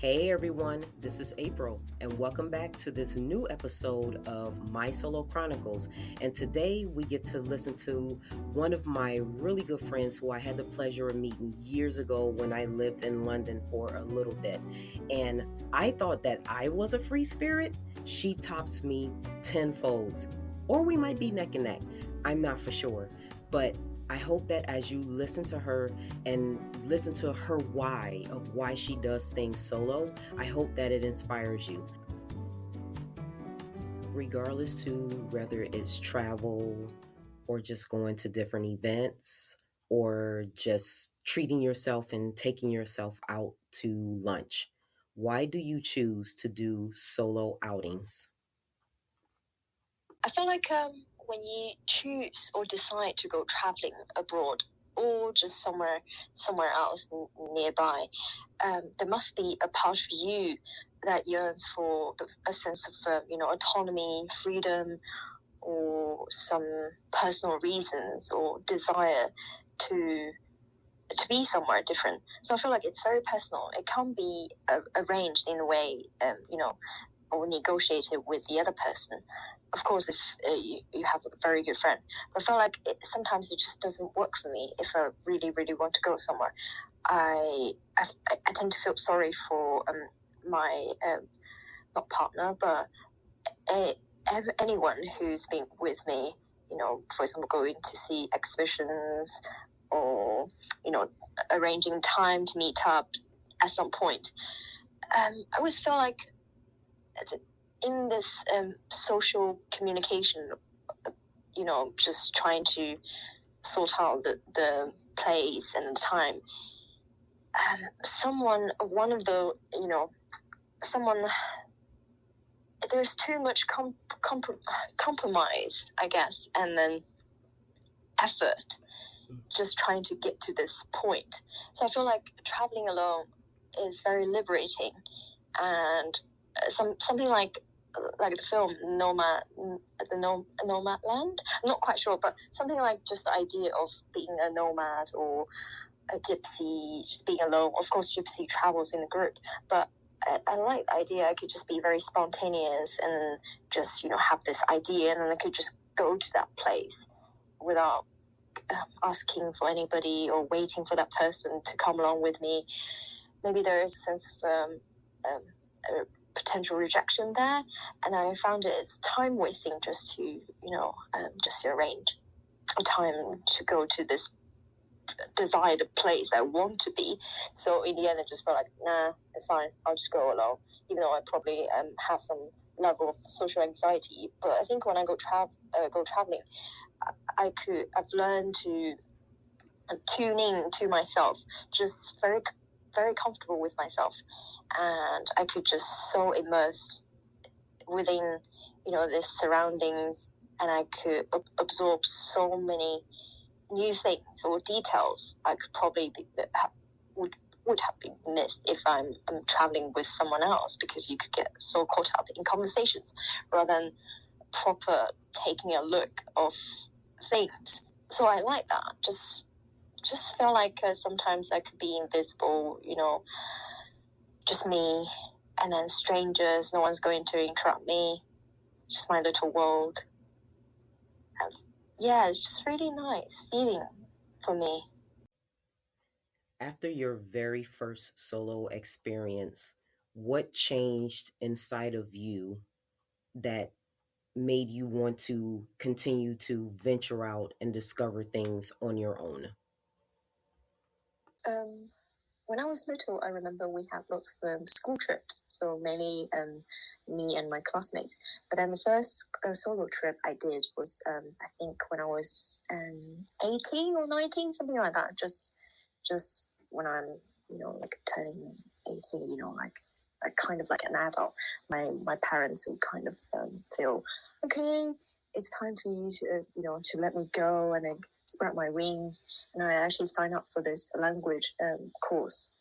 Hey everyone, this is April, and welcome back to this new episode of My Solo Chronicles. And today we get to listen to one of my really good friends who I had the pleasure of meeting years ago when I lived in London for a little bit. And I thought that I was a free spirit. She tops me tenfold. Or we might be neck and neck. I'm not for sure. But I hope that as you listen to her and listen to her why of why she does things solo, I hope that it inspires you. Regardless to whether it's travel or just going to different events or just treating yourself and taking yourself out to lunch. Why do you choose to do solo outings? I feel like when you choose or decide to go traveling abroad or just somewhere else nearby, there must be a part of you that yearns for a sense of autonomy, freedom, or some personal reasons or desire to be somewhere different. So I feel like it's very personal. It can't be arranged in a way, or negotiated with the other person. Of course, if you have a very good friend. But I feel like sometimes it just doesn't work for me if I really, really want to go somewhere. I tend to feel sorry for my, not partner, but anyone who's been with me, for example, going to see exhibitions or, arranging time to meet up at some point. I always feel like in this social communication, just trying to sort out the place and the time, there's too much compromise, I guess, and then effort just trying to get to this point. So I feel like traveling alone is very liberating, and something like the film Nomad Land. I'm not quite sure, but something like just the idea of being a nomad or a gypsy, just being alone. Of course, gypsy travels in a group, but I like the idea. I could just be very spontaneous and just have this idea, and then I could just go to that place without asking for anybody or waiting for that person to come along with me. Maybe there is a sense of potential rejection there, and I found it's time wasting just to just to arrange a time to go to this desired place I want to be. So in the end I just felt like, nah, it's fine, I'll just go alone, even though I probably have some level of social anxiety. But I think when I go traveling, I've learned to tune in to myself, just very very comfortable with myself, and I could just so immerse within the surroundings, and I could absorb so many new things or details I could probably would have been missed if I'm traveling with someone else, because you could get so caught up in conversations rather than proper taking a look of things. So I like that. Just feel like sometimes I could be invisible, just me, and then strangers, no one's going to interrupt me, just my little world. And yeah, it's just really nice feeling for me. After your very first solo experience, what changed inside of you that made you want to continue to venture out and discover things on your own? When I was little, I remember we had lots of school trips, so mainly me and my classmates. But then the first solo trip I did was, I think, when I was 18 or 19, something like that. Just when I'm, like turning 18, like kind of like an adult. My parents would kind of feel, okay, it's time for you to, to let me go and spread my wings. And I actually signed up for this language course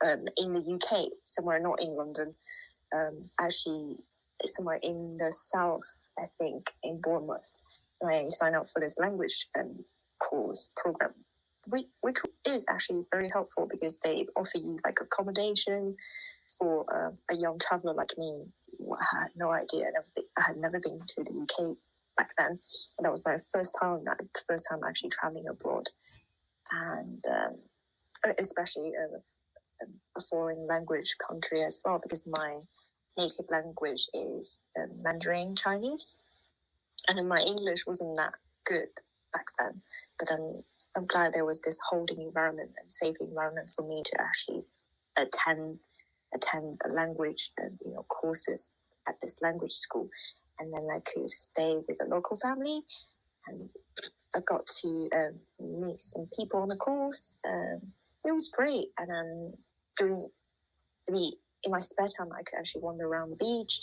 in the UK, somewhere not in London, actually somewhere in the south, I think, in Bournemouth. And I signed up for this language course program. which is actually very helpful because they offer you like accommodation for a young traveler like me. I had no idea. I had never been to the UK back then, and that was my first time actually traveling abroad, and especially a foreign language country as well, because my native language is Mandarin Chinese, and my English wasn't that good back then. But then I'm glad there was this holding environment and safe environment for me to actually attend a language courses at this language school, and then I could stay with a local family, and I got to meet some people on the course. It was great, and then in my spare time, I could actually wander around the beach,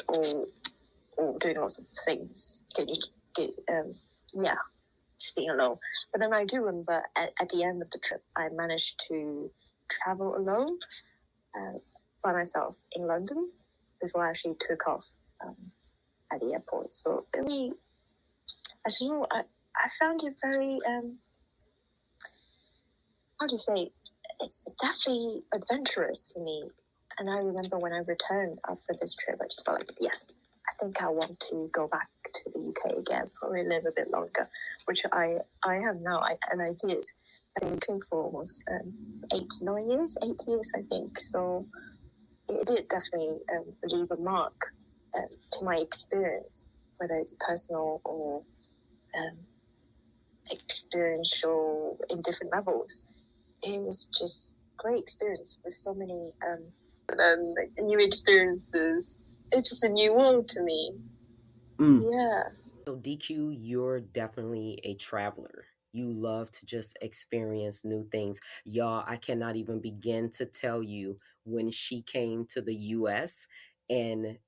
or doing lots of things. Just being alone. But then I do remember at the end of the trip, I managed to travel alone by myself in London before I actually took off at the airport. So really, I found it very how to say, it's definitely adventurous for me. And I remember when I returned after this trip, I just felt like, yes, I think I want to go back to the UK again, probably live a bit longer, which I am now, and I did. I've been looking for almost 8 years, I think. So it did definitely leave a mark to my experience, whether it's personal or experiential in different levels. It was just great experience with so many new experiences. It's just a new world to me. Yeah. So, DQ, you're definitely a traveler. You love to just experience new things. Y'all, I cannot even begin to tell you when she came to the US and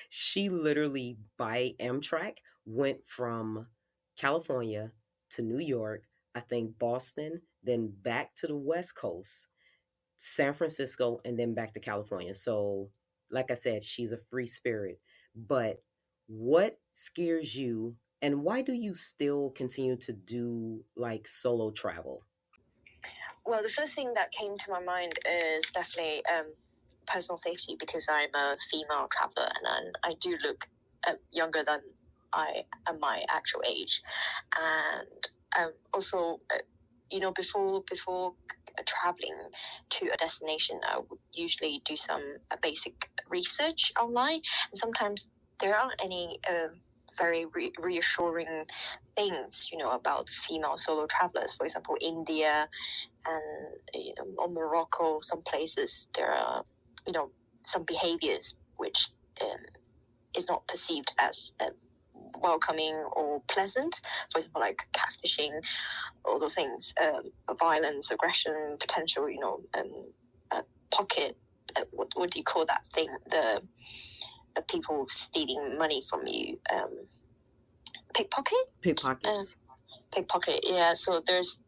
she literally, by Amtrak, went from California to New York, I think Boston, then back to the West Coast, San Francisco, and then back to California. So, like I said, she's a free spirit. But what scares you, and why do you still continue to do like solo travel? Well, the first thing that came to my mind is definitely personal safety, because I'm a female traveler and I do look younger than I am my actual age, and also, before traveling to a destination, I would usually do some basic research online, and sometimes there aren't any very reassuring things, about female solo travelers. For example, India and on Morocco, some places there are some behaviors which is not perceived as welcoming or pleasant. For example, like catfishing, all those things, violence, aggression, potential, pocket. What do you call that thing? The people stealing money from you. Pickpocket. Pickpockets. Pickpocket. Yeah. So there's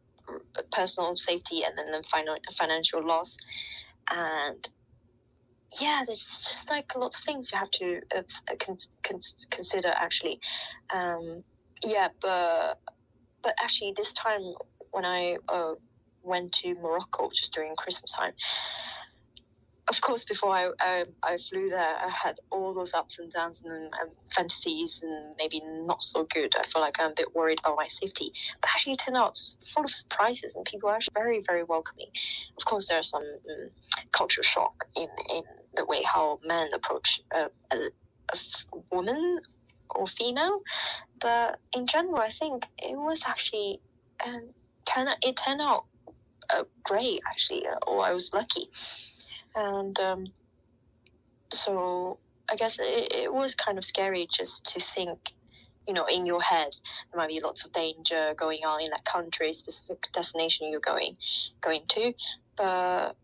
personal safety, and then financial loss, and there's just like lots of things you have to consider actually. But actually this time when I went to Morocco just during Christmas time, of course, before I flew there, I had all those ups and downs and fantasies, and maybe not so good. I feel like I'm a bit worried about my safety. But actually, it turned out full of surprises, and people are actually very, very welcoming. Of course, there's some cultural shock in the way how men approach a woman or female. But in general, I think it was actually it turned out great, actually, or I was lucky. And so I guess it was kind of scary just to think, in your head, there might be lots of danger going on in that country, specific destination you're going to. But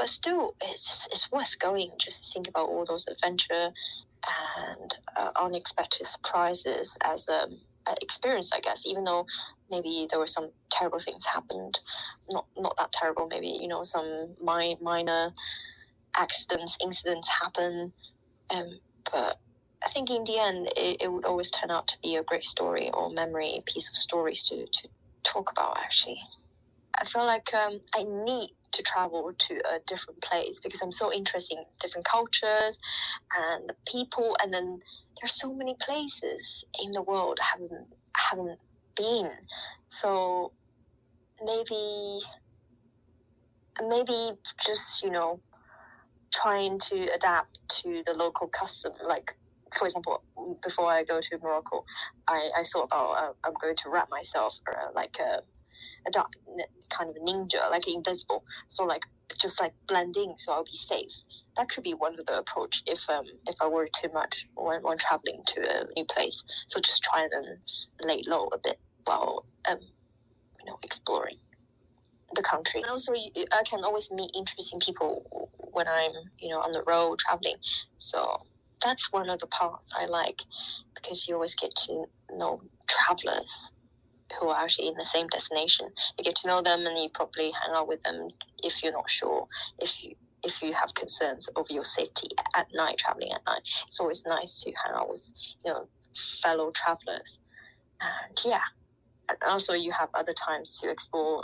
still, it's worth going just to think about all those adventure and unexpected surprises as an experience, I guess, even though maybe there were some terrible things happened, not that terrible, maybe, some minor incidents happen, but I think in the end, it would always turn out to be a great story or memory, piece of stories to talk about, actually. I feel like I need to travel to a different place because I'm so interested in different cultures and people, and then there's so many places in the world I haven't been. So maybe just, trying to adapt to the local custom. Like, for example, before I go to Morocco, I thought about I'm going to wrap myself like a dark kind of ninja, like invisible, so like just like blending, so I'll be safe. That could be one of the approach if I worry too much when traveling to a new place. So just try and lay low a bit while exploring the country. And also, I can always meet interesting people when I'm on the road traveling. So that's one of the parts I like, because you always get to know travelers who are actually in the same destination. You get to know them, and you probably hang out with them if you're not sure, if you have concerns over your safety at night, traveling at night. It's always nice to hang out with fellow travelers. And yeah, and also you have other times to explore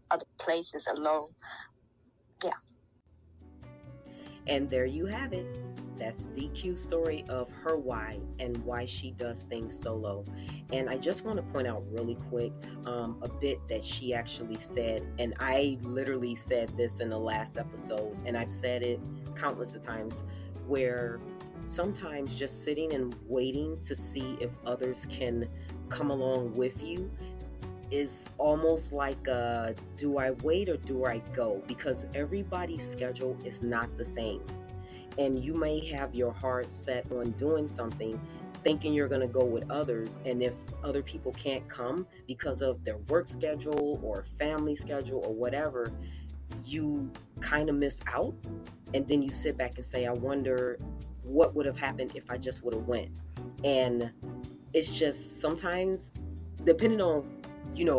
other places alone. Yeah. And there you have it. That's DQ's story of her why and why she does things solo. And I just want to point out really quick a bit that she actually said, and I literally said this in the last episode, and I've said it countless of times, where sometimes just sitting and waiting to see if others can come along with you is almost like do I wait or do I go? Because everybody's schedule is not the same. And you may have your heart set on doing something, thinking you're going to go with others. And if other people can't come because of their work schedule or family schedule or whatever, you kind of miss out. And then you sit back and say, I wonder what would have happened if I just would have went. And it's just sometimes, depending on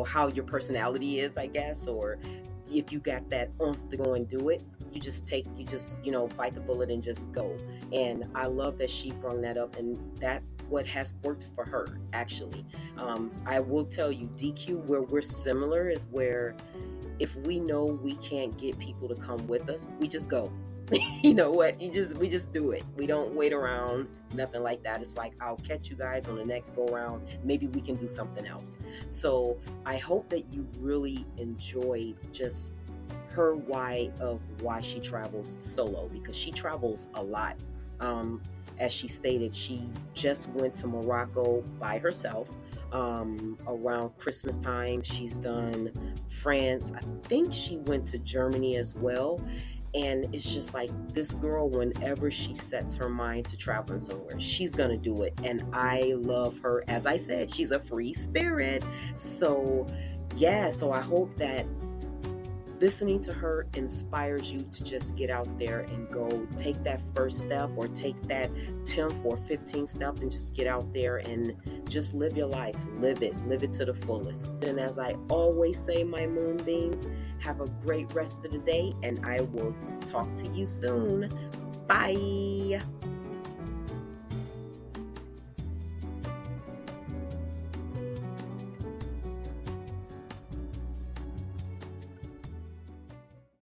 how your personality is, I guess, or if you got that oomph to go and do it, you just bite the bullet and just go. And I love that she brought that up, and that what has worked for her, actually. I will tell you, DQ, where we're similar is where if we know we can't get people to come with us, we just go. You know what? We just do it. We don't wait around, nothing like that. It's like, I'll catch you guys on the next go around. Maybe we can do something else. So I hope that you really enjoyed just her why of why she travels solo, because she travels a lot. As she stated, she just went to Morocco by herself around Christmas time. She's done France. I think she went to Germany as well. And it's just like, this girl, whenever she sets her mind to traveling somewhere, she's gonna do it. And I love her. As I said, she's a free spirit. So yeah, so I hope that listening to her inspires you to just get out there and go take that first step, or take that 10th or 15th step, and just get out there and just live your life. Live it to the fullest. And as I always say, my moonbeams, have a great rest of the day, and I will talk to you soon. Bye.